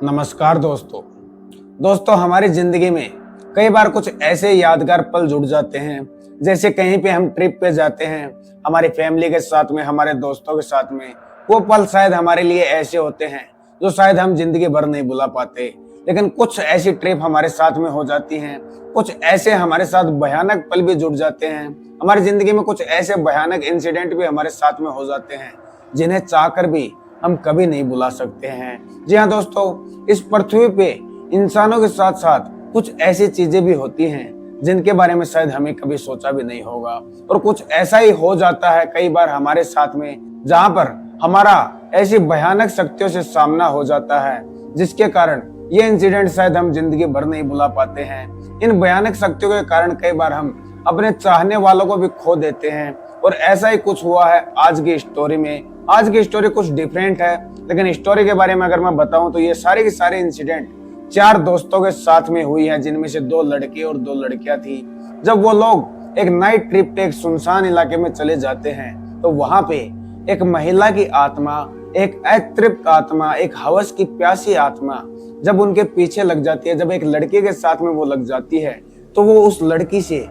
नमस्कार दोस्तों हमारी जिंदगी में कई बार कुछ ऐसे यादगार पल जुड़ जाते हैं। जैसे कहीं पे हम ट्रिप पे जाते हैं हमारी फैमिली के साथ में, हमारे दोस्तों के साथ में। वो पल शायद हमारे लिए ऐसे होते हैं जो शायद हम जिंदगी भर नहीं भुला पाते। लेकिन कुछ ऐसी ट्रिप हमारे साथ में हो जाती हैं, कुछ ऐसे हमारे साथ भयानक पल भी जुड़ जाते हैं। हमारी जिंदगी में कुछ ऐसे भयानक इंसिडेंट भी हमारे साथ में हो जाते हैं जिन्हें चाहकर भी हम कभी नहीं भुला सकते हैं। जी हाँ दोस्तों, इस पृथ्वी पे इंसानों के साथ साथ कुछ ऐसी चीजें भी होती हैं जिनके बारे में शायद हमें कभी सोचा भी नहीं होगा। और कुछ ऐसा ही हो जाता है कई बार हमारे साथ में, जहां पर हमारा ऐसी भयानक शक्तियों से सामना हो जाता है जिसके कारण ये इंसिडेंट शायद हम जिंदगी भर नहीं भुला पाते हैं। इन भयानक शक्तियों के कारण कई बार हम अपने चाहने वालों को भी खो देते हैं। और ऐसा ही कुछ हुआ है आज की स्टोरी में। आज की स्टोरी कुछ डिफरेंट है, लेकिन स्टोरी के बारे में अगर मैं बताऊं तो ये सारे के सारे इंसिडेंट 4 दोस्तों के साथ में हुई है, जिनमें से 2 लड़के और 2 लड़कियां थी। जब वो लोग एक नाइट ट्रिप पे एक सुनसान इलाके में चले जाते हैं तो वहां पे एक महिला की आत्मा, एक अतृप्त आत्मा, एक हवस की प्यासी आत्मा जब उनके पीछे लग जाती है, जब एक लड़के के साथ में वो लग जाती है तो वो उस लड़की से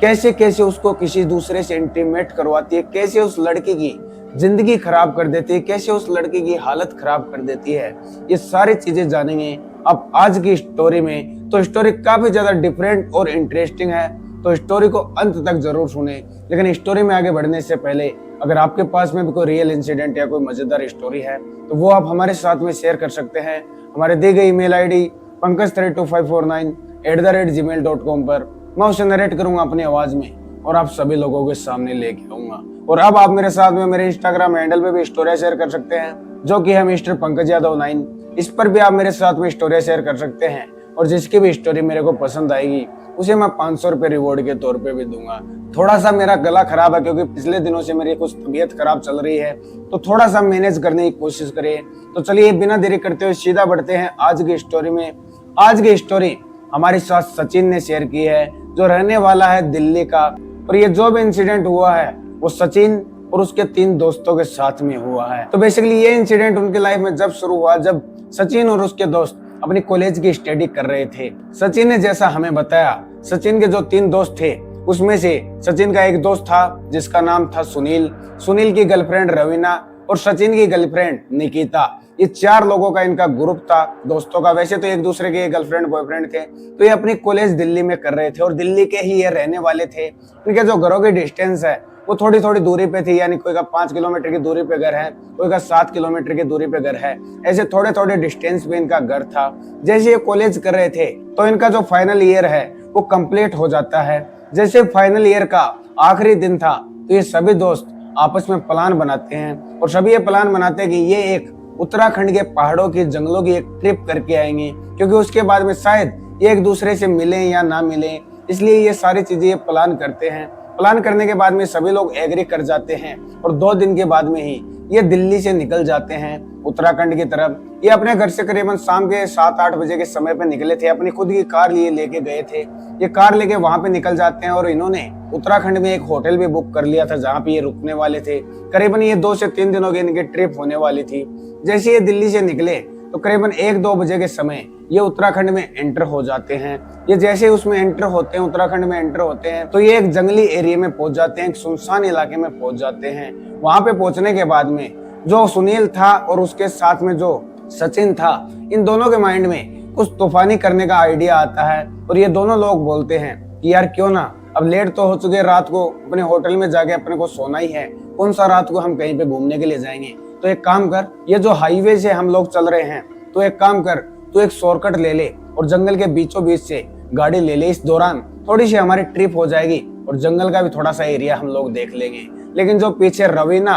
कैसे कैसे उसको किसी दूसरे से इंटीमेट करवाती है, कैसे उस लड़की की जिंदगी खराब कर देती है, कैसे उस लड़की की हालत खराब कर देती है। ये सारी चीजें जानेंगे अब आज की स्टोरी में। तो स्टोरी काफी ज्यादा डिफरेंट और इंटरेस्टिंग है, तो स्टोरी को अंत तक जरूर सुने। लेकिन स्टोरी में आगे बढ़ने से पहले अगर आपके पास में भी कोई रियल इंसिडेंट या कोई मजेदार स्टोरी है तो वो आप हमारे साथ में शेयर कर सकते हैं हमारे दी गई ईमेल आईडी pankaj32549@gmail.com पर। मैं उसे नरेट करूंगा अपनी आवाज में और आप सभी लोगों के सामने लेके आऊंगा। और अब आप मेरे साथ में मेरे इंस्टाग्राम हैंडल पे भी स्टोरियां शेयर कर सकते हैं, जो कि है मिस्टर पंकज यादव 9। इस पर भी आप मेरे साथ में स्टोरियां शेयर कर सकते हैं और जिसकी भी स्टोरी मेरे को पसंद आएगी उसे मैं 500 रुपए रिवॉर्ड के तौर पे भी दूंगा। थोड़ा सा मेरा गला खराब है क्योंकि पिछले दिनों से मेरी कुछ तबीयत खराब चल रही है, तो थोड़ा सा मैनेज करने की कोशिश करिए। तो चलिए बिना देरी करते हुए सीधा बढ़ते हैं आज की स्टोरी में। आज की स्टोरी हमारे साथ सचिन ने शेयर की है, जो रहने वाला है दिल्ली का। और ये जो भी इंसिडेंट हुआ है वो सचिन और उसके 3 दोस्तों के साथ में हुआ है। तो बेसिकली ये इंसिडेंट उनके लाइफ में जब शुरू हुआ, जब सचिन और उसके दोस्त अपनी कॉलेज की स्टडी कर रहे थे। सचिन ने जैसा हमें बताया, सचिन के जो 3 दोस्त थे उसमें से सचिन का एक दोस्त था जिसका नाम था सुनील, सुनील की गर्लफ्रेंड रवीना और सचिन की गर्लफ्रेंड निकिता। ये 4 लोगों का इनका ग्रुप था दोस्तों का। वैसे तो एक दूसरे के गर्लफ्रेंड बॉयफ्रेंड थे। तो ये अपनी कॉलेज दिल्ली में कर रहे थे और दिल्ली के ही ये रहने वाले थे। इनके जो घरों की डिस्टेंस है वो थोड़ी थोड़ी दूरी पे थी, यानी कोई का 5 किलोमीटर की दूरी पे घर है, कोई का 7 किलोमीटर की दूरी पे घर है। ऐसे थोड़े थोड़े डिस्टेंस पे इनका घर था। जैसे ये कॉलेज कर रहे थे तो इनका जो फाइनल ईयर है वो कंप्लीट हो जाता है। जैसे फाइनल ईयर का आखिरी दिन था तो ये सभी दोस्त आपस में प्लान बनाते हैं और सभी ये प्लान बनाते हैं कि ये एक उत्तराखंड के पहाड़ों की जंगलों की एक ट्रिप करके आएंगे, क्योंकि उसके बाद में शायद ये एक दूसरे से मिलें या ना मिलें। इसलिए ये सारी चीजें ये प्लान करते हैं। प्लान करने के बाद में सभी लोग एग्री कर जाते हैं और 2 दिन के बाद में ही ये दिल्ली से निकल जाते हैं उत्तराखंड की तरफ। ये अपने घर से करीबन शाम के 7-8 बजे के समय पे निकले थे। अपनी खुद की कार लिए लेके गए थे। ये कार लेके वहां पे निकल जाते हैं और इन्होंने उत्तराखंड में एक होटल भी बुक कर लिया था जहाँ पे ये रुकने वाले थे। करीबन ये 2 से 3 दिनों की इनकी ट्रिप होने वाली थी। जैसे ये दिल्ली से निकले तो करीबन 1-2 बजे के समय ये उत्तराखंड में एंटर हो जाते हैं। ये जैसे उसमें एंटर होते हैं, उत्तराखंड में एंटर होते हैं, तो ये एक जंगली एरिया में पहुंच जाते हैं, एक सुनसान इलाके में पहुंच जाते हैं। वहां पे पहुंचने के बाद में जो सुनील था और उसके साथ में जो सचिन था, इन दोनों के माइंड में कुछ तूफानी करने का आइडिया आता है और ये दोनों लोग बोलते हैं कि यार क्यों ना, अब लेट तो हो चुके, रात को अपने होटल में जाके अपने को सोना ही है, कौन सा रात को हम कहीं पे घूमने के लिए जाएंगे। तो एक काम कर, ये जो हाईवे से हम लोग चल रहे हैं, तो एक काम कर, तू एक शॉर्टकट ले ले और जंगल के बीचों बीच से गाड़ी ले ले। इस दौरान थोड़ी सी हमारी ट्रिप हो जाएगी और जंगल का भी थोड़ा सा एरिया हम लोग देख लेंगे। लेकिन जो पीछे रवीना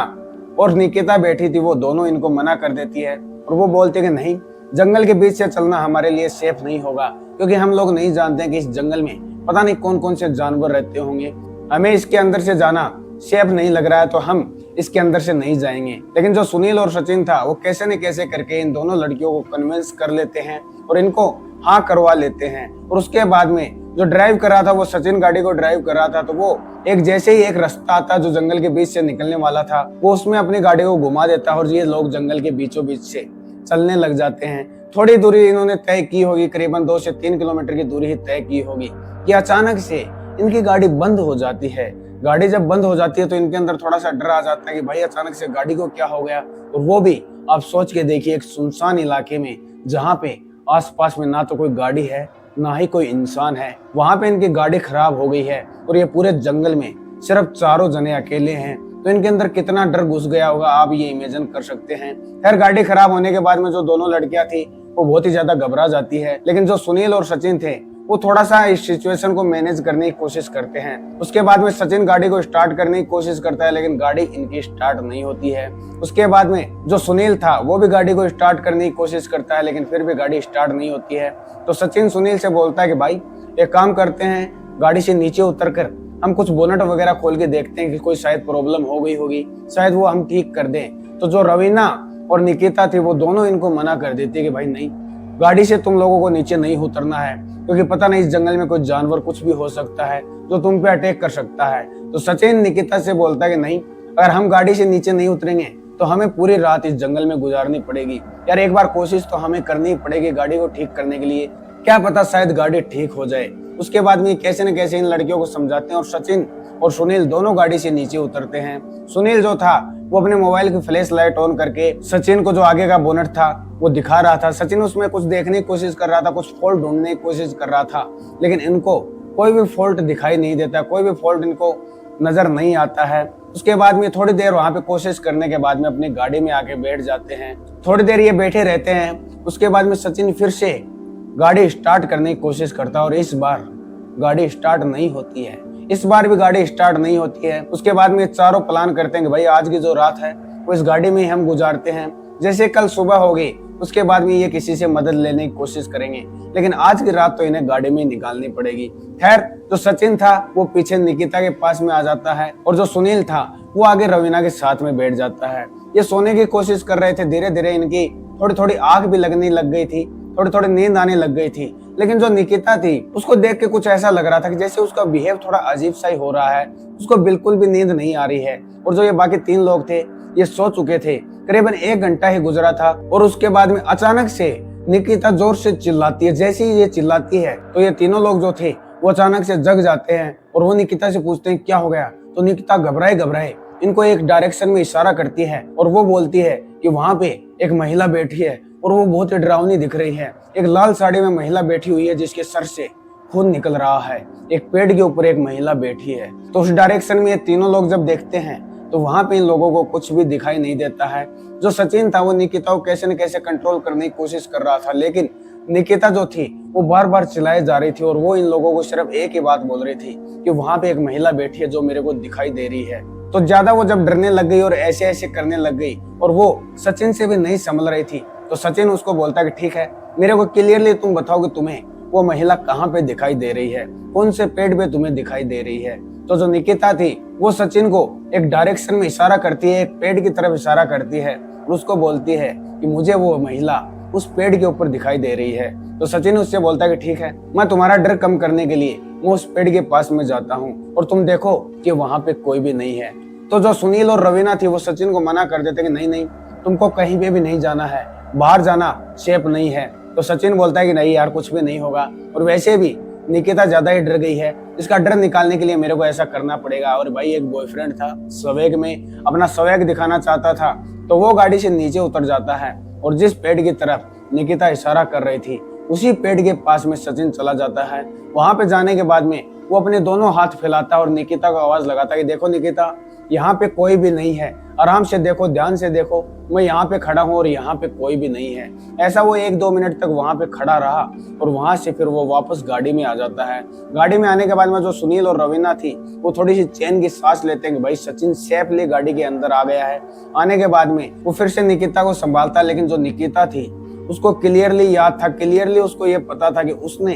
और निकिता बैठी थी वो दोनों इनको मना कर देती है और वो बोलते कि नहीं, जंगल के बीच से चलना हमारे लिए सेफ नहीं होगा, क्योंकि हम लोग नहीं जानते कि इस जंगल में पता नहीं कौन कौन से जानवर रहते होंगे। हमें इसके अंदर से जाना सेफ नहीं लग रहा है, तो हम इसके अंदर से नहीं जाएंगे। लेकिन जो सुनील और सचिन था वो कैसे न कैसे करके इन दोनों लड़कियों को कन्विंस कर लेते हैं और इनको हाँ करवा लेते हैं। और उसके बाद में जो ड्राइव कर रहा था, वो सचिन गाड़ी को ड्राइव कर रहा था, तो वो एक जैसे ही एक रास्ता आता जो जंगल के बीच से निकलने वाला था, वो उसमें अपनी गाड़ी को घुमा देता है और ये लोग जंगल के बीचों बीच से चलने लग जाते हैं। थोड़ी दूरी इन्होंने तय की होगी, करीबन 2 से 3 किलोमीटर की दूरी ही तय की होगी कि अचानक से इनकी गाड़ी बंद हो जाती है। गाड़ी जब बंद हो जाती है तो इनके अंदर थोड़ा सा डर आ जाता है कि भाई अचानक से गाड़ी को क्या हो गया। और वो भी आप सोच के देखिए, एक सुनसान इलाके में जहाँ पे आसपास में ना तो कोई गाड़ी है ना ही कोई इंसान है, वहां पे इनकी गाड़ी खराब हो गई है और ये पूरे जंगल में सिर्फ चारों जने अकेले हैं। तो इनके अंदर कितना डर घुस गया होगा आप ये इमेजिन कर सकते हैं। खैर गाड़ी खराब होने के बाद में जो दोनों लड़कियां थी वो बहुत ही ज्यादा घबरा जाती है, लेकिन जो सुनील और सचिन थे वो थोड़ा सा इस सिचुएशन को मैनेज करने की कोशिश करते हैं। उसके बाद में सचिन गाड़ी को स्टार्ट करने की कोशिश करता है, लेकिन गाड़ी इनकी स्टार्ट नहीं होती है। उसके बाद में जो सुनील था वो भी गाड़ी को स्टार्ट करने की कोशिश करता है, लेकिन फिर भी गाड़ी स्टार्ट नहीं होती है। तो सचिन सुनील से बोलता है कि भाई एक काम करते हैं, गाड़ी से नीचे उतर कर हम कुछ बोनट वगैरह खोल के देखते हैं कि कोई शायद प्रॉब्लम हो गई होगी, शायद वो हम ठीक कर दें। तो जो रवीना और निकिता थी वो दोनों इनको मना कर देती है कि भाई नहीं, गाड़ी से तुम लोगों को नीचे नहीं उतरना है, क्योंकि पता नहीं इस जंगल में कोई जानवर कुछ भी हो सकता है जो तुम पे अटैक कर सकता है। तो सचिन निकिता से बोलता है कि नहीं, अगर हम गाड़ी से नीचे नहीं उतरेंगे तो हमें पूरी रात इस जंगल में गुजारनी पड़ेगी। यार एक बार कोशिश तो हमें करनी ही पड़ेगी गाड़ी को ठीक करने के लिए, क्या पता शायद गाड़ी ठीक हो जाए। उसके बाद में कैसे न कैसे इन लड़कियों को समझाते हैं और सचिन और सुनील दोनों गाड़ी से नीचे उतरते हैं। सुनील जो था वो अपने मोबाइल की फ्लैश लाइट ऑन करके सचिन को जो आगे का बोनट था वो दिखा रहा था। सचिन उसमें कुछ देखने की कोशिश कर रहा था, कुछ फॉल्ट ढूंढने की कोशिश कर रहा था, लेकिन इनको कोई भी फॉल्ट दिखाई नहीं देता, कोई भी फॉल्ट इनको नजर नहीं आता है। उसके बाद में थोड़ी देर वहां पे कोशिश करने के बाद में अपनी गाड़ी में आके बैठ जाते हैं। थोड़ी देर ये बैठे रहते हैं। उसके बाद में सचिन फिर से गाड़ी स्टार्ट करने की कोशिश करता है और इस बार गाड़ी स्टार्ट नहीं होती है। इस बार भी गाड़ी स्टार्ट नहीं होती है। उसके बाद में चारों प्लान करते हैं कि भाई आज की जो रात है वो इस गाड़ी में ही हम गुजारते हैं, जैसे कल सुबह होगी उसके बाद में ये किसी से मदद लेने की कोशिश करेंगे, लेकिन आज की रात तो इन्हें गाड़ी में निकालनी पड़ेगी। खैर जो सचिन था वो पीछे निकिता के पास में आ जाता है और जो सुनील था वो आगे रवीना के साथ में बैठ जाता है। ये सोने की कोशिश कर रहे थे, धीरे धीरे इनकी थोड़ी थोड़ी आंख भी लगने लग गई थी, थोड़ी थोड़ी नींद आने लग गई थी। लेकिन जो निकिता थी उसको देख के कुछ ऐसा लग रहा था कि जैसे उसका बिहेव थोड़ा अजीब सा ही हो रहा है, उसको बिल्कुल भी नींद नहीं आ रही है। और जो ये बाकी 3 लोग थे ये सो चुके थे। करीबन 1 घंटा ही गुजरा था और उसके बाद में अचानक से निकिता जोर से चिल्लाती है। जैसे ही ये चिल्लाती है तो ये तीनों लोग जो थे वो अचानक से जग जाते हैं और वो निकिता से पूछते हैं क्या हो गया। तो निकिता घबराए घबराए इनको एक डायरेक्शन में इशारा करती है और वो बोलती है कि वहां पे एक महिला बैठी है और वो बहुत ही डरावनी दिख रही है। एक लाल साड़ी में महिला बैठी हुई है जिसके सर से खून निकल रहा है। एक पेड़ के ऊपर एक महिला बैठी है। तो उस डायरेक्शन में ये तीनों लोग जब देखते हैं तो वहां पे इन लोगों को कुछ भी दिखाई नहीं देता है। जो सचिन था वो निकिता को कैसे न कैसे कंट्रोल करने की कोशिश कर रहा था, लेकिन निकिता जो थी वो बार बार चिल्लाए जा रही थी और वो इन लोगों को सिर्फ एक ही बात बोल रही थी कि वहां पे एक महिला बैठी है जो मेरे को दिखाई दे रही है। तो ज्यादा वो जब डरने लग गई और ऐसे ऐसे करने लग गई और वो सचिन से भी नहीं संभल रही थी, तो सचिन उसको बोलता है कि ठीक है, मेरे को क्लियरली तुम बताओ कि तुम्हें वो महिला कहाँ पे दिखाई दे रही है, कौन से पेड़ पे तुम्हें दिखाई दे रही है। तो जो निकिता थी वो सचिन को एक डायरेक्शन में इशारा करती है, एक पेड़ की तरफ इशारा करती है और उसको बोलती है कि मुझे वो महिला उस पेड़ के ऊपर दिखाई दे रही है। तो सचिन उससे बोलता है कि ठीक है, मैं तुम्हारा डर कम करने के लिए मैं उस पेड़ के पास में जाता हूँ और तुम देखो कि वहां पे कोई भी नहीं है। तो जो सुनील और रवीना थी वो सचिन को मना कर देते कि नहीं नहीं, तुमको कहीं पे भी नहीं जाना है, बाहर जाना सेफ नहीं है। तो सचिन बोलता है कि नहीं यार कुछ भी नहीं होगा, और वैसे भी निकिता ज्यादा ही डर गई है, इसका डर निकालने के लिए मेरे को ऐसा करना पड़ेगा। और भाई एक बॉयफ्रेंड था, स्वैग में अपना स्वैग दिखाना चाहता था, तो वो गाड़ी से नीचे उतर जाता है और जिस पेड़ की तरफ निकिता इशारा कर रही थी उसी पेड़ के पास में सचिन चला जाता है। वहां पे जाने के बाद में वो अपने दोनों हाथ फैलाता है और निकिता को आवाज लगाता है कि देखो निकिता, यहाँ पे कोई भी नहीं है, आराम से देखो, ध्यान से देखो, मैं यहाँ पे खड़ा हूँ और यहाँ पे कोई भी नहीं है। ऐसा वो 1-2 मिनट तक वहां पे खड़ा रहा और वहां से फिर वो वापस गाड़ी में आ जाता है। गाड़ी में आने के बाद में जो सुनील और रवीना थी वो थोड़ी सी चैन की सांस लेते हैं कि भाई सचिन सेफली गाड़ी के अंदर आ गया है। आने के बाद में वो फिर से निकिता को संभालता है, लेकिन जो निकिता थी उसको क्लियरली याद था, क्लियरली उसको ये पता था कि उसने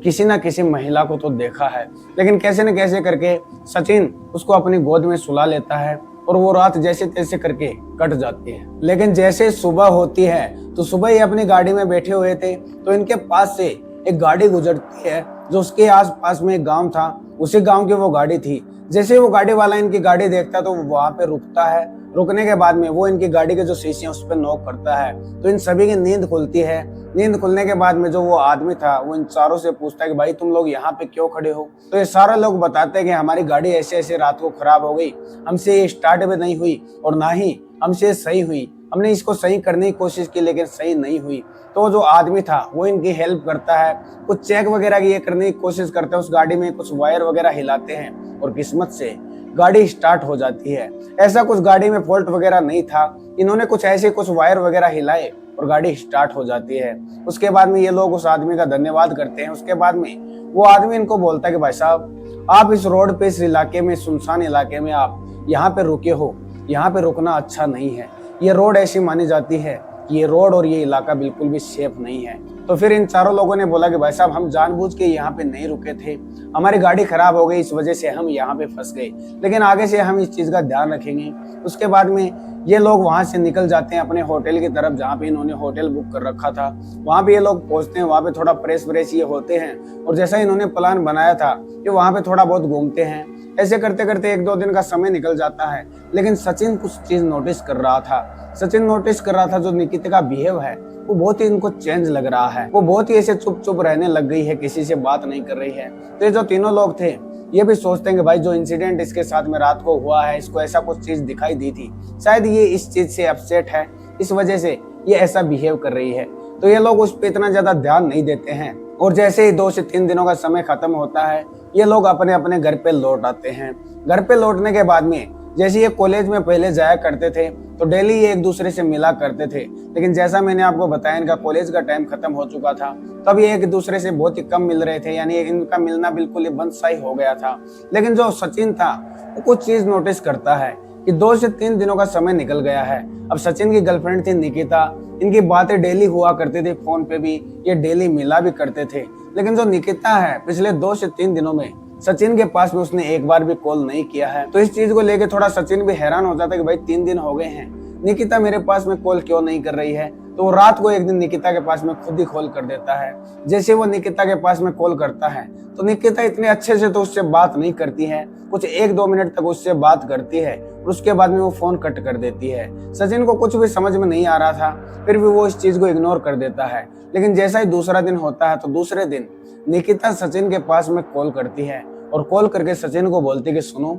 किसी ना किसी महिला को तो देखा है। लेकिन कैसे न कैसे करके सचिन उसको अपनी गोद में सुला लेता है और वो रात जैसे तैसे करके कट जाती है। लेकिन जैसे सुबह होती है तो सुबह ही अपनी गाड़ी में बैठे हुए थे तो इनके पास से एक गाड़ी गुजरती है जो उसके आसपास में एक गांव था, उसी गांव की वो गाड़ी थी। जैसे वो गाड़ी वाला इनकी गाड़ी देखता तो वो वहां पे रुकता है रुकने के बाद में वो इनकी गाड़ी के जो शीशे हैं उस पर नॉक करता है। तो इन सभी की नींद खुलती है। नींद खुलने के बाद में जो वो आदमी था वो इन चारों से पूछता है कि भाई तुम लोग यहाँ पे क्यों खड़े हो। तो ये सारे लोग बताते हैं कि हमारी गाड़ी ऐसे ऐसे रात को खराब हो गई, हमसे ये स्टार्ट भी नहीं हुई और ना ही हमसे सही हुई। हमने इसको सही करने की कोशिश की लेकिन सही नहीं हुई। तो जो आदमी था वो इनकी हेल्प करता है, कुछ चेक वगैरह ये करने की कोशिश करते हैं, उस गाड़ी में कुछ वायर वगैरह हिलाते हैं और किस्मत से गाड़ी स्टार्ट हो जाती है। ऐसा कुछ गाड़ी में फॉल्ट वगैरह नहीं था, इन्होंने कुछ ऐसे कुछ वायर वगैरह हिलाए और गाड़ी स्टार्ट हो जाती है। उसके बाद में ये लोग उस आदमी का धन्यवाद करते हैं। उसके बाद में वो आदमी इनको बोलता है कि भाई साहब आप इस रोड पे, इस इलाके में, सुनसान इलाके में आप यहाँ पे रुके हो, यहाँ पे रुकना अच्छा नहीं है। ये रोड ऐसी मानी जाती है कि ये रोड और ये इलाका बिल्कुल भी सेफ नहीं है। तो फिर इन चारों लोगों ने बोला कि भाई साहब हम जानबूझ के यहाँ पे नहीं रुके थे, हमारी गाड़ी खराब हो गई, इस वजह से हम यहाँ पे फंस गए, लेकिन आगे से हम इस चीज का ध्यान रखेंगे। उसके बाद में ये लोग वहां से निकल जाते हैं अपने होटल की तरफ, जहाँ पे इन्होंने होटल बुक कर रखा था। वहां पे ये लोग पहुंचते हैं, वहां पे थोड़ा फ्रेश ये होते हैं और जैसा इन्होंने प्लान बनाया था कि वहां पे थोड़ा बहुत घूमते हैं। ऐसे करते करते 1-2 दिन का समय निकल जाता है, लेकिन सचिन कुछ चीज नोटिस कर रहा था। सचिन नोटिस कर रहा था जो निकिता का बिहेव है वो बहुत ही इनको चेंज लग रहा है। वो बहुत ही ऐसे चुप चुप रहने लग गई है, किसी से बात नहीं कर रही है। तो ये जो तीनों लोग थे ये भी सोचते हैं कि भाई जो इंसिडेंट इसके साथ में रात को हुआ है, इसको ऐसा कुछ चीज दिखाई दी थी, शायद ये इस चीज से अपसेट है, इस वजह से ये ऐसा बिहेव कर रही है। तो ये लोग उस पर इतना ज्यादा ध्यान नहीं देते हैं और जैसे ही 2 से 3 दिनों का समय खत्म होता है ये लोग अपने अपने घर पे लौट आते हैं। घर पे लौटने के बाद में जैसे ये कॉलेज में पहले जाया करते थे तो डेली ये एक दूसरे से मिला करते थे, लेकिन जैसा मैंने आपको बताया इनका कॉलेज का टाइम खत्म हो चुका था, तब ये एक दूसरे से बहुत ही कम मिल रहे थे, यानी इनका मिलना बिल्कुल ही बंद सा ही हो गया था। लेकिन जो सचिन था वो कुछ चीज नोटिस करता है कि 2 से 3 दिनों का समय निकल गया है। अब सचिन की गर्लफ्रेंड थी निकिता, इनकी बातें डेली हुआ करती थी, फोन पे भी ये डेली मिला भी करते थे, लेकिन जो निकिता है पिछले 2 से 3 दिनों में सचिन के पास में उसने एक बार भी कॉल नहीं किया है। तो इस चीज को लेके थोड़ा सचिन भी हैरान हो जाता है कि भाई 3 दिन हो गए हैं, निकिता मेरे पास में कॉल क्यों नहीं कर रही है। तो वो रात को एक दिन निकिता के पास में खुद ही कॉल कर देता है। जैसे वो निकिता के पास में कॉल करता है तो निकिता इतने अच्छे से तो उससे बात नहीं करती है, कुछ 1-2 मिनट तक उससे बात करती है और उसके बाद में वो फोन कट कर देती है। सचिन को कुछ भी समझ में नहीं आ रहा था, फिर भी वो इस चीज को इग्नोर कर देता है। लेकिन जैसा ही दूसरा दिन होता है तो दूसरे दिन निकिता सचिन के पास में कॉल करती है और कॉल करके सचिन को बोलती कि सुनो,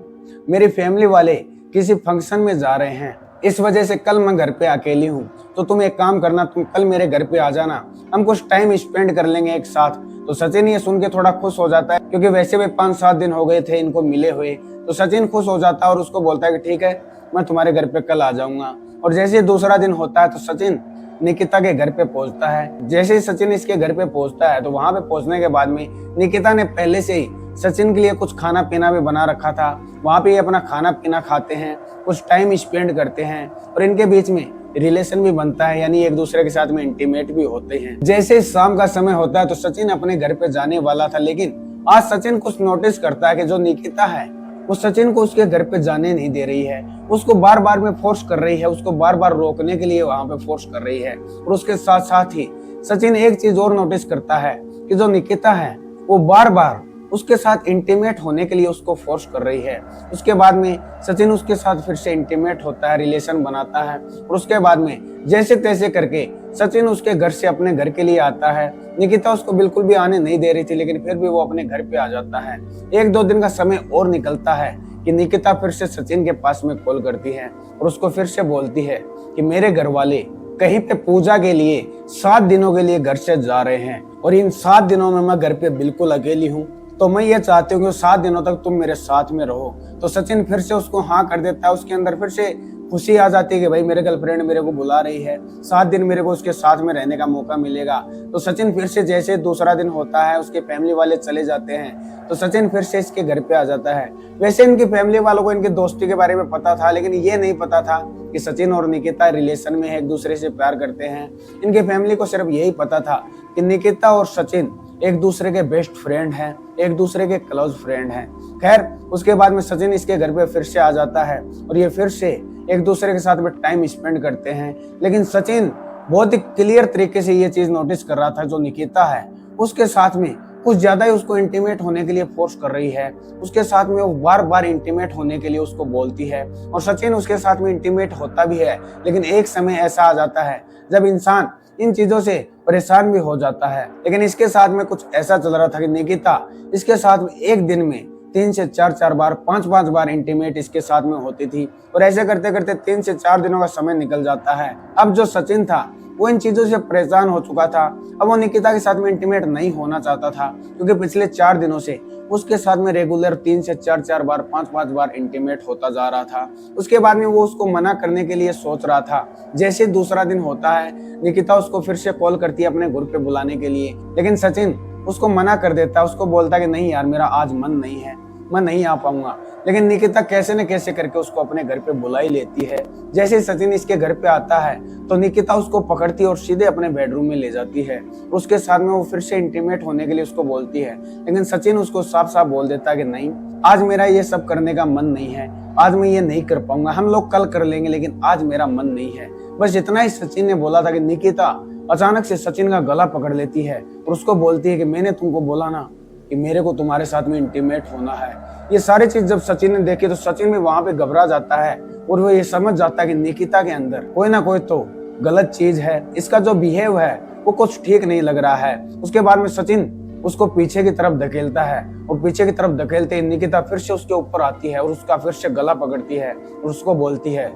मेरी फैमिली वाले किसी फंक्शन में जा रहे हैं, इस वजह से कल मैं घर पे अकेली हूँ, तो तुम एक काम करना, तुम कल मेरे घर पे आ जाना, हम कुछ टाइम स्पेंड कर लेंगे एक साथ। तो सचिन ये सुन के थोड़ा खुश हो जाता है, क्योंकि वैसे भी 5-7 दिन हो गए थे इनको मिले हुए। तो सचिन खुश हो जाता है और उसको बोलता है कि ठीक है मैं तुम्हारे घर पे कल आ जाऊंगा। और जैसे दूसरा दिन होता है तो सचिन निकिता के घर पे पहुंचता है। जैसे ही सचिन इसके घर पे पहुंचता है तो वहां पे पहुंचने के बाद में निकिता ने पहले से ही सचिन के लिए कुछ खाना पीना भी बना रखा था। वहां पे ये अपना खाना पीना खाते हैं, कुछ टाइम स्पेंड करते हैं और इनके बीच में रिलेशन भी बनता है, यानी एक दूसरे के साथ में इंटीमेट भी होते हैं। जैसे शाम का समय होता है तो सचिन अपने घर पे जाने वाला था, लेकिन आज सचिन कुछ नोटिस करता है कि जो निकिता है वो सचिन को उसके घर पे जाने नहीं दे रही है, उसको बार बार में फोर्स कर रही है, उसको बार बार रोकने के लिए वहां पे फोर्स कर रही है। और उसके साथ साथ ही सचिन एक चीज और नोटिस करता है कि जो निकिता है वो बार बार उसके साथ इंटीमेट होने के लिए उसको फोर्स कर रही है। उसके बाद में सचिन उसके साथ फिर से इंटीमेट होता है, रिलेशन बनाता है और उसके बाद में जैसे तैसे करके सचिन उसके घर से अपने घर के लिए आता है। निकिता उसको बिल्कुल भी आने नहीं दे रही थी, लेकिन फिर भी वो अपने घर पे आ जाता है। 1-2 दिन का समय और निकलता है कि निकिता फिर से सचिन के पास में कॉल करती है और उसको फिर से बोलती है कि मेरे घर वाले कहीं पे पूजा के लिए 7 दिनों के लिए घर से जा रहे हैं और इन 7 दिनों में मैं घर पे बिल्कुल अकेली हूँ, तो मैं ये चाहती हूँ कि 7 दिनों तक तुम मेरे साथ में रहो। तो सचिन फिर से उसको हाँ कर देता है। उसके अंदर फिर से खुशी आ जाती है कि भाई मेरे गर्लफ्रेंड मेरे को बुला रही है, 7 दिन मेरे को उसके साथ में रहने का मौका मिलेगा। तो सचिन फिर से जैसे दूसरा दिन होता है उसके फैमिली वाले चले जाते हैं तो सचिन फिर से इसके घर पे आ जाता है। वैसे इनकी फैमिली वालों को इनकी दोस्ती के बारे में पता था, लेकिन ये नहीं पता था कि सचिन और निकिता रिलेशन में है, एक दूसरे से प्यार करते हैं। इनकी फैमिली को सिर्फ यही पता था कि निकिता और सचिन एक दूसरे के बेस्ट फ्रेंड हैं, एक दूसरे के क्लोज फ्रेंड हैं। खैर उसके बाद में सचिन इसके घर पे फिर से आ जाता है और ये फिर से एक दूसरे के साथ में टाइम स्पेंड करते हैं। लेकिन सचिन बहुत ही क्लियर तरीके से ये चीज नोटिस कर रहा था जो निकिता है उसके साथ में कुछ ज्यादा ही उसको इंटीमेट होने के लिए फोर्स कर रही है। उसके साथ में वो बार बार इंटीमेट होने के लिए उसको बोलती है और सचिन उसके साथ में इंटीमेट होता भी है। लेकिन एक समय ऐसा आ जाता है जब इंसान इन चीजों से परेशान भी हो जाता है। लेकिन इसके साथ में कुछ ऐसा चल रहा था कि निकिता इसके साथ में एक दिन में 3 से 4 बार 5 बार इंटीमेट इसके साथ में होती थी और ऐसे करते करते 3 से 4 दिनों का समय निकल जाता है। अब जो सचिन था वो इन चीजों से परेशान हो चुका था। अब वो निकिता के साथ में इंटीमेट नहीं होना चाहता था क्योंकि पिछले 4 दिनों से उसके साथ में रेगुलर 3 से 4 बार 5 बार इंटीमेट होता जा रहा था। उसके बाद में वो उसको मना करने के लिए सोच रहा था। जैसे दूसरा दिन होता है, निकिता उसको फिर से कॉल करती है अपने घर पे बुलाने के लिए, लेकिन सचिन उसको मना कर देता है। उसको बोलता है कि नहीं यार, मेरा आज मन नहीं है, मैं नहीं आ पाऊंगा। लेकिन निकिता कैसे न कैसे करके उसको अपने घर पे बुला ही लेती है। जैसे ही सचिन इसके घर पे आता है तो निकिता उसको पकड़ती है और सीधे अपने बेडरूम में ले जाती है। उसके साथ में वो फिर से इंटीमेट होने के लिए उसको बोलती है, लेकिन सचिन उसको साफ साफ बोल देता है कि नहीं, आज मेरा ये सब करने का मन नहीं है, आज मैं ये नहीं कर पाऊंगा, हम लोग कल कर लेंगे, लेकिन आज मेरा मन नहीं है। बस इतना ही सचिन ने बोला था कि निकिता अचानक से सचिन का गला पकड़ लेती है और उसको बोलती है कि मैंने तुमको बोला ना कि मेरे को तुम्हारे साथ में इंटीमेट होना है। ये सारी चीज जब सचिन ने देखी तो सचिन भी वहां पे घबरा जाता है और वो ये समझ जाता है कि निकिता के अंदर कोई ना कोई तो गलत चीज है, इसका जो बिहेव है वो कुछ ठीक नहीं लग रहा है। उसके बाद में सचिन उसको पीछे की तरफ धकेलता है और पीछे की तरफ धकेलते ही निकिता फिर से उसके ऊपर आती है और उसका फिर से गला पकड़ती है और उसको बोलती है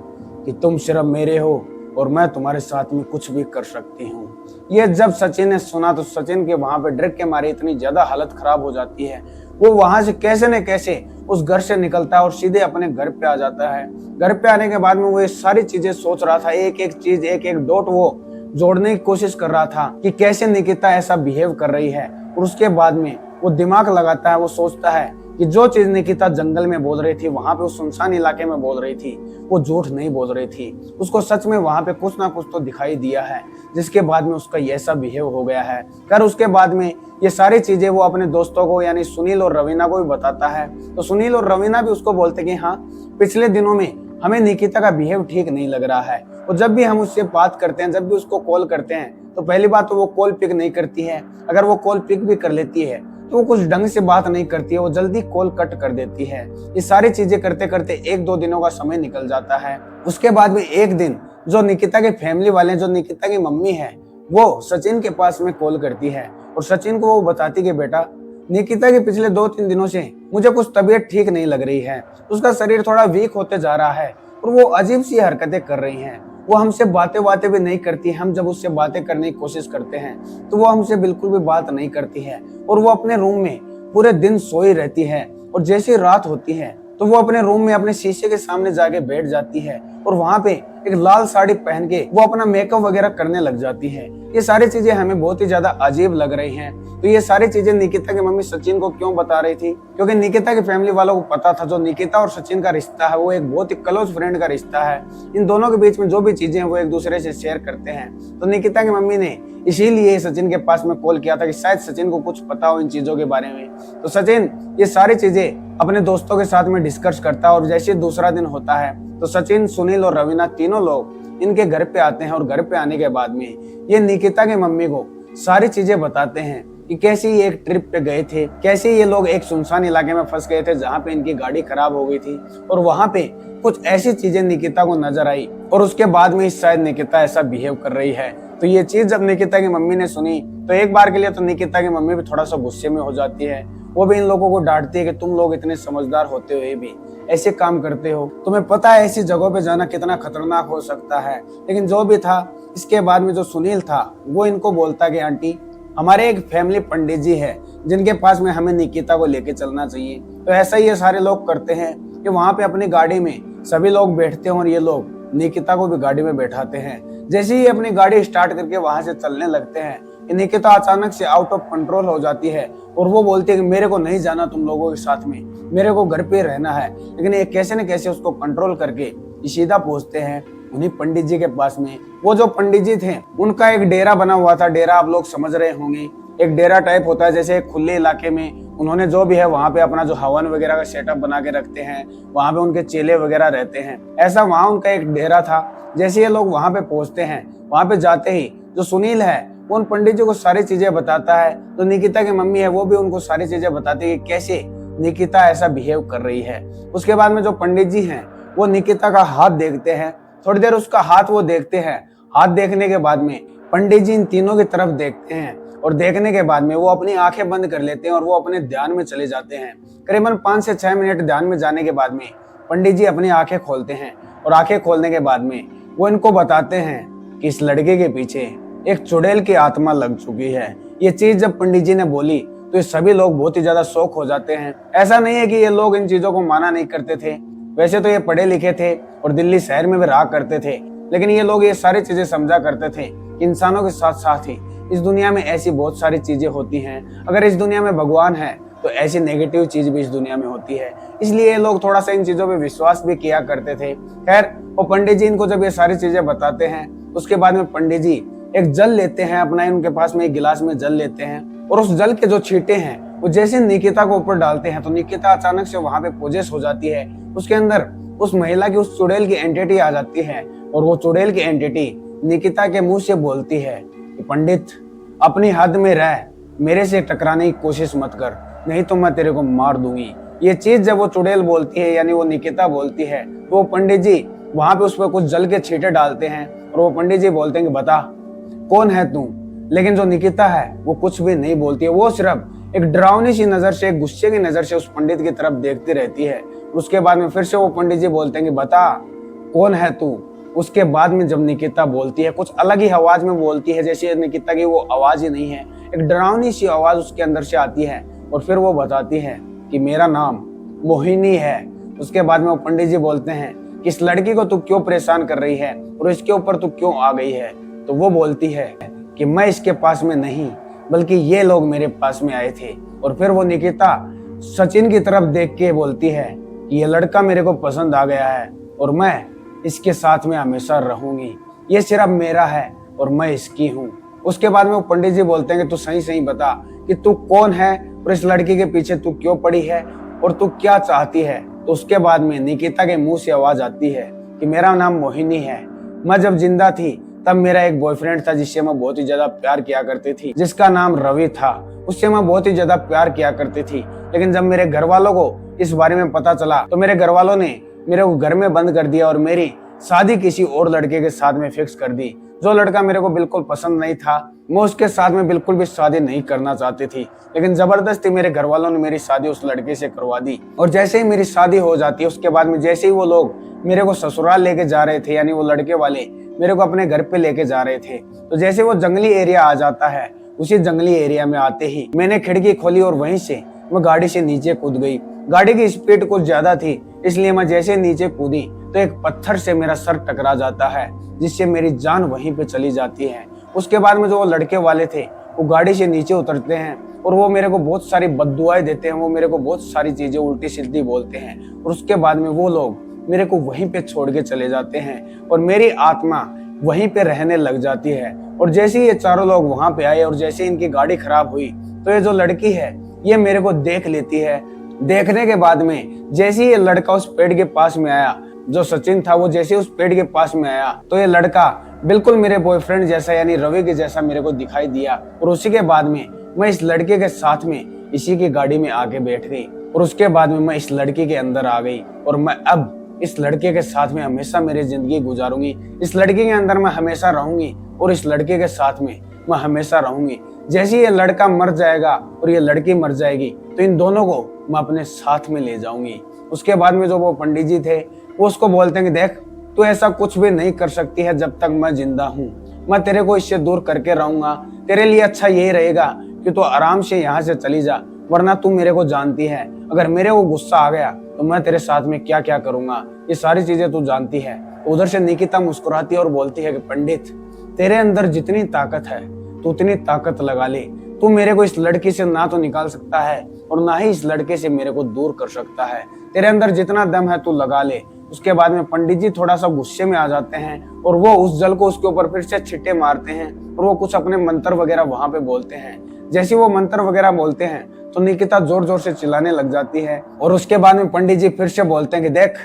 कि तुम सिर्फ मेरे हो और मैं तुम्हारे साथ में कुछ भी कर सकती हूँ। ये जब सचिन ने सुना तो सचिन के वहां पे डर के मारे इतनी ज्यादा हालत खराब हो जाती है। वो वहां से कैसे न कैसे उस घर से निकलता है और सीधे अपने घर पे आ जाता है। घर पे आने के बाद में वो ये सारी चीजें सोच रहा था, एक एक चीज, एक एक डॉट वो जोड़ने की कोशिश कर रहा था कि कैसे निकिता ऐसा बिहेव कर रही है। और उसके बाद में वो दिमाग लगाता है, वो सोचता है कि जो चीज निकिता जंगल में बोल रही थी, वहां पे उस सुनसान इलाके में बोल रही थी, वो झूठ नहीं बोल रही थी। उसको सच में वहां पे कुछ ना कुछ तो दिखाई दिया है, जिसके बाद में उसका ऐसा बिहेव हो गया है। कर उसके बाद में ये सारी चीजें वो अपने दोस्तों को यानी सुनील और रवीना को भी बताता है। तो सुनील और रवीना भी उसको बोलते कि हाँ, पिछले दिनों में हमें निकिता का बिहेव ठीक नहीं लग रहा है और जब भी हम उससे बात करते हैं, जब भी उसको कॉल करते हैं, तो पहली बात तो वो कॉल पिक नहीं करती है। अगर वो कॉल पिक भी कर लेती है तो वो कुछ ढंग से बात नहीं करती है, वो जल्दी कॉल कट कर देती है। ये सारी चीजें करते करते 1-2 दिनों का समय निकल जाता है। उसके बाद में एक दिन जो निकिता के फैमिली वाले, जो निकिता की मम्मी है, वो सचिन के पास में कॉल करती है और सचिन को वो बताती कि बेटा, निकिता के पिछले 2-3 दिनों से मुझे कुछ तबीयत ठीक नहीं लग रही है, उसका शरीर थोड़ा वीक होते जा रहा है और वो अजीब सी हरकतें कर रही हैं। वो हमसे बातें भी नहीं करती। हम जब उससे बातें करने की कोशिश करते हैं तो वो हमसे बिल्कुल भी बात नहीं करती है और वो अपने रूम में पूरे दिन सोई रहती है। और जैसे रात होती है तो वो अपने रूम में अपने शीशे के सामने जाके बैठ जाती है और वहां पे एक लाल साड़ी पहन के वो अपना मेकअप वगैरह करने लग जाती है। ये सारी चीजें हमें बहुत ही ज्यादा अजीब लग रही हैं। तो ये सारी चीजें निकिता की मम्मी सचिन को क्यों बता रही थी? क्योंकि निकिता की फैमिली वालों को पता था जो निकिता और सचिन का रिश्ता है वो एक बहुत ही क्लोज फ्रेंड का रिश्ता है। इन दोनों के बीच में जो भी चीजें हैं वो एक दूसरे से शेयर करते हैं। तो निकिता की मम्मी ने इसीलिए सचिन के पास में कॉल किया था कि शायद सचिन को कुछ पता हो इन चीजों के बारे में। तो सचिन ये सारी चीजें अपने दोस्तों के साथ में डिस्कस करता है और जैसे दूसरा दिन होता है तो सचिन, सुनील और रवीना तीनों लोग इनके घर पे आते हैं और घर पे आने के बाद में ये निकिता की मम्मी को सारी चीजें बताते हैं कि कैसे ये एक ट्रिप पे गए थे, कैसे ये लोग एक सुनसान इलाके में फंस गए थे जहाँ पे इनकी गाड़ी खराब हो गई थी और वहां पे कुछ ऐसी चीजें निकिता को नजर आई और उसके बाद में शायद निकिता ऐसा बिहेव कर रही है। तो ये चीज जब निकिता की मम्मी ने सुनी तो एक बार के लिए तो निकिता की मम्मी भी थोड़ा सा गुस्से में हो जाती है। वो भी इन लोगों को डांटती है कि तुम लोग इतने समझदार होते हुए भी ऐसे काम करते हो, तुम्हें पता है ऐसी जगहों पे जाना कितना खतरनाक हो सकता है। लेकिन जो भी था, इसके बाद में जो सुनील था वो इनको बोलता कि आंटी, हमारे एक फैमिली पंडित जी है जिनके पास में हमें निकिता को लेके चलना चाहिए। तो ऐसा ही ये सारे लोग करते हैं कि वहां पे अपनी गाड़ी में सभी लोग बैठते हैं और ये लोग निकिता को भी गाड़ी में बैठाते हैं। जैसे ही अपनी गाड़ी स्टार्ट करके वहां से चलने लगते हैं, निकिता अचानक से आउट ऑफ कंट्रोल हो जाती है और वो बोलती है कि मेरे को नहीं जाना तुम लोगों के साथ में, मेरे को घर पे रहना है। लेकिन ये कैसे न कैसे उसको कंट्रोल करके सीधा पहुंचते हैं उन्हीं पंडित जी के पास में। वो जो पंडित जी थे उनका एक डेरा बना हुआ था। डेरा आप लोग समझ रहे होंगे, एक डेरा टाइप होता है, जैसे एक खुले इलाके में उन्होंने जो भी है वहां पे अपना जो हवन वगैरह का सेटअप बना के रखते हैं, वहां पे उनके चेले वगैरह रहते हैं। ऐसा वहां उनका एक डेरा था। जैसे ये लोग वहां पे पहुंचते हैं, वहां पे जाते ही जो सुनील है वो उन पंडित जी को सारी चीजें बताता है। तो निकिता की मम्मी है वो भी उनको सारी चीजें बताती है कि कैसे निकिता ऐसा बिहेव कर रही है। उसके बाद में जो पंडित जी हैं वो निकिता का हाथ देखते हैं, थोड़ी देर उसका हाथ वो देखते हैं। हाथ देखने के बाद में पंडित जी इन तीनों की तरफ देखते हैं और देखने के बाद में वो अपनी आंखें बंद कर लेते हैं और वो अपने ध्यान में चले जाते हैं। करीबन 5 से 6 मिनट ध्यान में जाने के बाद में पंडित जी अपनी आंखें खोलते हैं और आंखें खोलने के बाद में वो इनको बताते हैं कि इस लड़के के पीछे एक चुड़ैल की आत्मा लग चुकी है। ये चीज जब पंडित जी ने बोली तो ये सभी लोग बहुत ही ज्यादा शौक हो जाते हैं। ऐसा नहीं है कि ये लोग इन चीजों को माना नहीं करते थे, वैसे तो ये पढ़े लिखे थे और दिल्ली शहर में भी रहा करते थे, लेकिन ये लोग ये सारी चीजें समझा करते थे कि इंसानों के साथ साथ ही इस दुनिया में ऐसी बहुत सारी चीजें होती हैं। अगर इस दुनिया में भगवान है तो ऐसी नेगेटिव चीज भी इस दुनिया में होती है, इसलिए ये लोग थोड़ा सा इन चीजों पे विश्वास भी किया करते थे। खैर वो पंडित जी इनको जब ये सारी चीजें बताते हैं उसके बाद में पंडित जी एक जल लेते हैं अपना, उनके पास में एक गिलास में जल लेते हैं और उस जल के जो छींटे हैं वो जैसे निकिता को ऊपर डालते हैं तो निकिता अचानक से वहां पे पोजेस हो जाती है। उसके अंदर उस महिला की उस चुड़ैल की एंटिटी आ जाती है और वो चुड़ैल की एंटिटी निकिता के मुंह से बोलती है कि पंडित अपनी हद में रह, मेरे से टकराने की कोशिश मत कर, नहीं तो मैं तेरे को मार दूंगी। ये चीज जब वो चुड़ैल बोलती है यानी वो निकिता बोलती है तो वो पंडित जी वहां पे उस पर कुछ जल के छींटे डालते हैं और वो पंडित जी बोलते हैं कि बता कौन है तू। लेकिन जो निकिता है वो कुछ भी नहीं बोलती है, वो सिर्फ एक डरावनी सी नजर से, एक गुस्से की नजर से उस पंडित की तरफ देखती रहती है। उसके बाद में फिर से वो पंडित जी बोलते हैं कि बता कौन है तू। उसके बाद में जब निकिता बोलती है कुछ अलग ही आवाज में बोलती है, जैसे निकिता की वो आवाज ही नहीं है, एक डरावनी सी आवाज उसके अंदर से आती है और फिर वो बताती है कि मेरा नाम मोहिनी है। उसके बाद में वो पंडित जी बोलते हैं कि इस लड़की को तू क्यों परेशान कर रही है और इसके ऊपर तू क्यों आ गई है। तो वो बोलती है कि मैं इसके पास में नहीं बल्कि ये लोग मेरे पास में आए थे। और फिर वो निकिता सचिन की तरफ देख के बोलती है कि ये लड़का मेरे को पसंद आ गया है और मैं इसके साथ में हमेशा रहूंगी, ये सिर्फ मेरा है और मैं इसकी हूँ। उसके बाद में वो पंडित जी बोलते हैं कि तू सही सही बता कि तू कौन है और इस लड़की के पीछे तू क्यों पड़ी है और तू क्या चाहती है। तो उसके बाद में निकिता के मुंह से आवाज आती है कि मेरा नाम मोहिनी है, मैं जब जिंदा थी तब मेरा एक बॉयफ्रेंड था जिससे मैं बहुत ही ज्यादा प्यार किया करती थी, जिसका नाम रवि था। उससे मैं बहुत ही ज्यादा प्यार किया करती थी, लेकिन जब मेरे घर वालों को इस बारे में पता चला तो मेरे घर वालों ने मेरे को घर में बंद कर दिया और मेरी शादी किसी और लड़के के साथ में फिक्स कर दी। जो लड़का मेरे को बिल्कुल पसंद नहीं था, मैं उसके साथ में बिल्कुल भी शादी नहीं करना चाहती थी, लेकिन जबरदस्ती मेरे घर वालों ने मेरी शादी उस लड़के से करवा दी। और जैसे ही मेरी शादी हो जाती है उसके बाद में जैसे ही वो लोग मेरे को ससुराल लेके जा रहे थे, यानी वो लड़के वाले मेरे को अपने घर पे लेके जा रहे थे, तो जैसे वो जंगली एरिया आ जाता है, उसी जंगली एरिया में आते ही मैंने खिड़की खोली और वहीं से मैं गाड़ी से नीचे कूद गई। गाड़ी की स्पीड कुछ ज्यादा थी, इसलिए मैं जैसे नीचे कूदी तो एक पत्थर से मेरा सर टकरा जाता है, जिससे मेरी जान वहीं पे चली जाती है। उसके बाद में जो वो लड़के वाले थे वो गाड़ी से नीचे उतरते हैं और वो मेरे को बहुत सारी बद्दुआएं देते हैं, वो मेरे को बहुत सारी चीजें उल्टी सीधी बोलते हैं और उसके बाद में वो लोग मेरे को वहीं पे छोड़ के चले जाते हैं और मेरी आत्मा वहीं पे रहने लग जाती है। और जैसे ही ये चारों लोग वहां पे आए और जैसे इनकी गाड़ी खराब हुई तो ये जो लड़की है ये मेरे को देख लेती है। देखने के बाद में जैसे ही ये लड़का उस पेड़ के पास में आया, जो सचिन था वो जैसे उस पेड़ के पास में आया तो ये लड़का बिल्कुल मेरे बॉयफ्रेंड जैसा यानी रवि के जैसा मेरे को दिखाई दिया। और उसी के बाद में मैं इस लड़के के साथ में इसी की गाड़ी में आके बैठ गई और उसके बाद में मैं इस लड़की के अंदर आ गई और मैं अब इस लड़के के साथ में हमेशा मेरी जिंदगी गुजारूंगी, इस लड़के के अंदर मैं हमेशा रहूंगी और इस लड़के के साथ में मैं हमेशा रहूंगी। जैसे ये लड़का मर जाएगा और ये लड़की मर जाएगी तो इन दोनों को मैं अपने साथ में ले जाऊंगी। उसके बाद में जो वो पंडित जी थे वो उसको बोलते हैं कि देख तू ऐसा कुछ भी नहीं कर सकती है जब तक मैं जिंदा हूँ, मैं तेरे को इससे दूर करके रहूंगा। तेरे लिए अच्छा यही रहेगा कि तू आराम से यहाँ से चली जा, वरना तू मेरे को जानती है, अगर मेरे को गुस्सा आ गया तो मैं तेरे साथ में क्या क्या करूंगा, ये सारी चीजें तू जानती है। उधर से निकिता मुस्कुराती है और बोलती है कि पंडित तेरे अंदर जितनी ताकत है तू उतनी ताकत लगा ले, तू मेरे को इस लड़की से ना तो निकाल सकता है और ना ही इस लड़के से मेरे को दूर कर सकता है, तेरे अंदर जितना दम है तू लगा ले। उसके बाद में पंडित जी थोड़ा सा गुस्से में आ जाते हैं और वो उस जल को उसके ऊपर फिर से छिट्टे मारते हैं और वो कुछ अपने मंत्र वगैरह वहां पे बोलते हैं। जैसे वो मंत्र वगैरह बोलते हैं तो निकिता जोर जोर से चिल्लाने लग जाती है और उसके बाद में पंडित जी फिर से बोलते हैं कि देख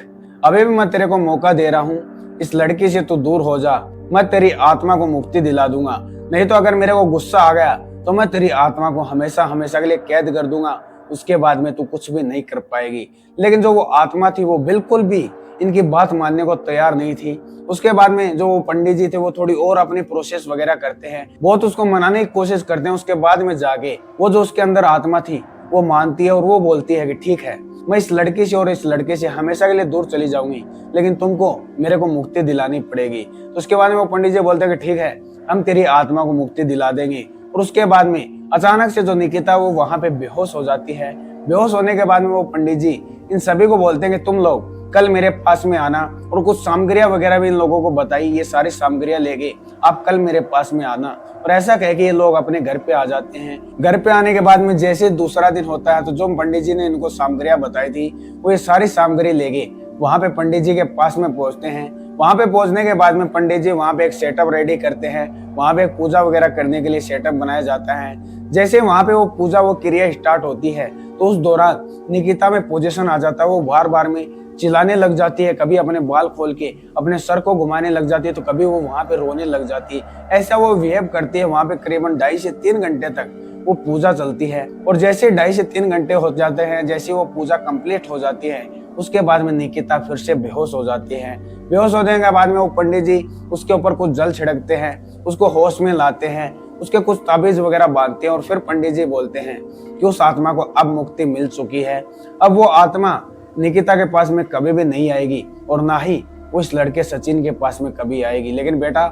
अभी भी मैं तेरे को मौका दे रहा हूँ, इस लड़की से तू दूर हो जा, मैं तेरी आत्मा को मुक्ति दिला दूंगा। नहीं तो अगर मेरे को गुस्सा आ गया तो मैं तेरी आत्मा को हमेशा हमेशा के लिए कैद कर दूंगा, उसके बाद में तू कुछ भी नहीं कर पाएगी। लेकिन जो वो आत्मा थी वो बिल्कुल भी इनकी बात मानने को तैयार नहीं थी। उसके बाद में जो वो पंडित जी थे वो थोड़ी और अपनी प्रोसेस वगैरह करते हैं, बहुत उसको मनाने की कोशिश करते हैं। उसके बाद में जाके वो जो उसके अंदर आत्मा थी वो मानती है और वो बोलती है कि ठीक है, मैं इस लड़की से और इस लड़के से हमेशा के लिए दूर चली जाऊंगी, लेकिन तुमको मेरे को मुक्ति दिलानी पड़ेगी। तो उसके बाद में वो पंडित जी बोलते हैं कि ठीक है, हम तेरी आत्मा को मुक्ति दिला देंगे। और उसके बाद में अचानक से जो निकिता वो वहां पे बेहोश हो जाती है। बेहोश होने के बाद में वो पंडित जी इन सभी को बोलते हैं कि तुम लोग कल मेरे पास में आना और कुछ सामग्रियां वगैरह भी इन लोगों को बताई, ये सारी सामग्रियां लेके आप कल मेरे पास में आना। और ऐसा कह के ये लोग अपने घर पे आ जाते हैं। घर पे आने के बाद में जैसे दूसरा दिन होता है तो जो पंडित जी ने इनको सामग्रियां बताई थी वो ये सारी सामग्री लेके वहां पे पंडित जी के पास में पहुंचते हैं। वहां पे पहुंचने के बाद में पंडित जी वहां पे एक सेटअप रेडी करते हैं। वहां पे पूजा वगैरह करने के लिए सेटअप बनाया जाता है। जैसे वहां पे वो पूजा वो क्रिया स्टार्ट होती है तो उस दौरान निकिता में पोजीशन आ जाता है। वो बार बार में चिल्लाने लग जाती है, कभी अपने बाल खोल के अपने सर को घुमाने लग जाती है तो कभी वो वहां पे रोने लग जाती है। ऐसा वो बिहेव करती है। वहां पे करीबन 2.5 से 3 घंटे तक वो पूजा चलती है। और जैसे 2.5 से 3 घंटे हो जाते हैं, जैसे वो पूजा कंप्लीट हो जाती है, उसके बाद में निकिता फिर से बेहोश हो जाती है। बेहोश होने के बाद में वो पंडित जी उसके ऊपर कुछ जल छिड़कते हैं, उसको होश में लाते हैं, उसके कुछ ताबीज वगैरह बांधते हैं और फिर पंडित जी बोलते हैं कि उस आत्मा को अब मुक्ति मिल चुकी है। अब वो आत्मा निकिता के पास में कभी भी नहीं आएगी और ना ही उस लड़के सचिन के पास में कभी आएगी। लेकिन बेटा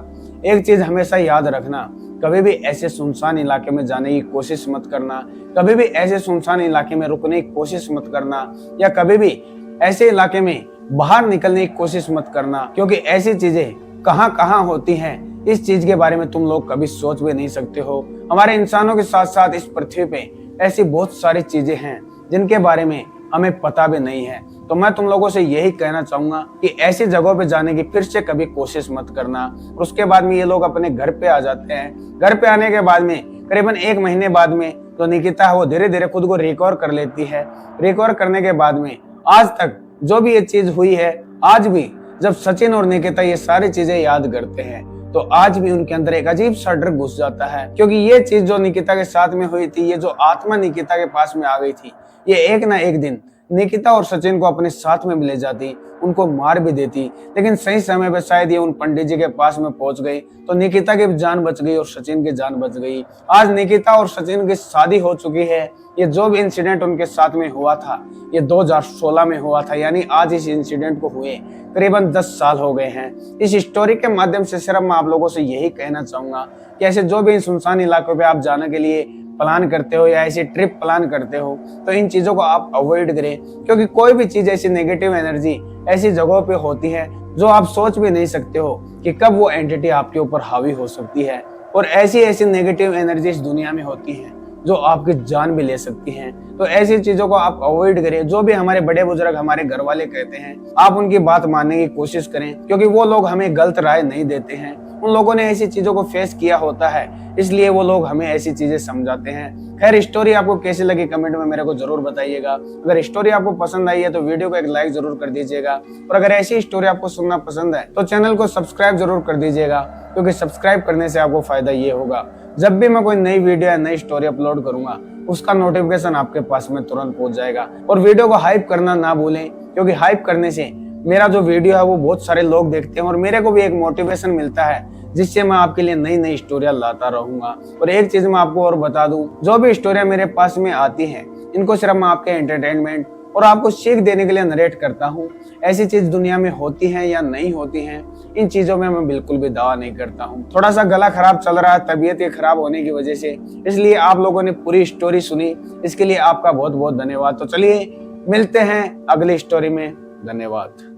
एक चीज हमेशा याद रखना, कभी भी ऐसे सुनसान इलाके में जाने की कोशिश मत करना, कभी भी ऐसे सुनसान इलाके में रुकने की कोशिश मत करना, या कभी भी ऐसे इलाके में बाहर निकलने की कोशिश मत करना, क्योंकि ऐसी चीजें कहां कहां होती हैं इस चीज के बारे में तुम लोग कभी सोच भी नहीं सकते हो। हमारे इंसानों के साथ साथ इस पृथ्वी पे ऐसी बहुत सारी चीजें हैं जिनके बारे में हमें पता भी नहीं है। तो मैं तुम लोगों से यही कहना चाहूंगा कि ऐसी जगहों पे जाने की फिर से कभी कोशिश मत करना। और उसके बाद में ये लोग अपने घर पे आ जाते हैं। घर पे आने के बाद में करीबन 1 महीने बाद में जो निकिता है वो धीरे धीरे खुद को रिकवर कर लेती है। रिकवर करने के बाद में आज तक जो भी ये चीज हुई है, आज भी जब सचिन और निकिता ये सारी चीजें याद करते हैं तो आज भी उनके अंदर एक अजीब सा डर घुस जाता है, क्योंकि ये चीज जो निकिता के साथ में हुई थी, ये जो आत्मा निकिता के पास में आ गई थी, ये एक ना एक दिन निकिता और सचिन को अपने साथ में ले जाती, उनको मार भी देती। लेकिन सही समय पे शायद ये उन पंडित जी के पास में पहुंच गई तो निकिता की जान बच गई और सचिन की जान बच गई। आज निकिता और सचिन की शादी हो चुकी है। ये जो भी इंसिडेंट उनके साथ में हुआ था ये 2016 में हुआ था, यानी आज इस इंसिडेंट को हुए करीबन 10 साल हो गए हैं। इस स्टोरी के माध्यम से सिर्फ मैं आप लोगों से यही कहना चाहूंगा कि ऐसे जो भी सुनसान इलाकों पे आप जाने के लिए प्लान करते हो या ऐसी ट्रिप प्लान करते हो तो इन चीजों को आप अवॉइड करें, क्योंकि कोई भी चीज ऐसी नेगेटिव एनर्जी ऐसी जगहों पे होती है जो आप सोच भी नहीं सकते हो कि कब वो एंटिटी आपके ऊपर हावी हो सकती है। और ऐसी ऐसी नेगेटिव एनर्जी इस दुनिया में होती है जो आपकी जान भी ले सकती हैं। तो ऐसी चीजों को आप अवॉइड करें। जो भी हमारे बड़े बुजुर्ग हमारे घर वाले कहते हैं आप उनकी बात मानने की कोशिश करें, क्योंकि वो लोग हमें गलत राय नहीं देते हैं। उन लोगों ने ऐसी चीजों को फेस किया होता है, इसलिए वो लोग हमें ऐसी चीजें समझाते हैं। खैर स्टोरी आपको कैसी लगी कमेंट में मेरे को जरूर बताइएगा। अगर स्टोरी आपको पसंद आई है तो वीडियो को एक लाइक जरूर कर दीजिएगा। और अगर ऐसी स्टोरी आपको सुनना पसंद है तो चैनल को सब्सक्राइब जरूर कर दीजिएगा, क्योंकि सब्सक्राइब करने से आपको फायदा ये होगा जब भी मैं कोई नई वीडियो या नई स्टोरी अपलोड करूंगा उसका नोटिफिकेशन आपके पास में तुरंत पहुंच जाएगा। और वीडियो को हाइप करना ना भूलें, क्योंकि हाइप करने से मेरा जो वीडियो है वो बहुत सारे लोग देखते हैं और मेरे को भी एक मोटिवेशन मिलता है, जिससे मैं आपके लिए नई नई स्टोरियां लाता रहूंगा। और एक चीज मैं आपको और बता दूं, जो भी स्टोरियां मेरे पास में आती हैं इनको सिर्फ मैं आपके एंटरटेनमेंट और आपको सीख देने के लिए नरेट करता हूँ। ऐसी चीज दुनिया में होती है या नहीं होती है, इन चीजों में मैं बिल्कुल भी दावा नहीं करता हूँ। थोड़ा सा गला खराब चल रहा है तबीयत के खराब होने की वजह से, इसलिए आप लोगों ने पूरी स्टोरी सुनी, इसके लिए आपका बहुत बहुत धन्यवाद। तो चलिए मिलते हैं अगली स्टोरी में। धन्यवाद।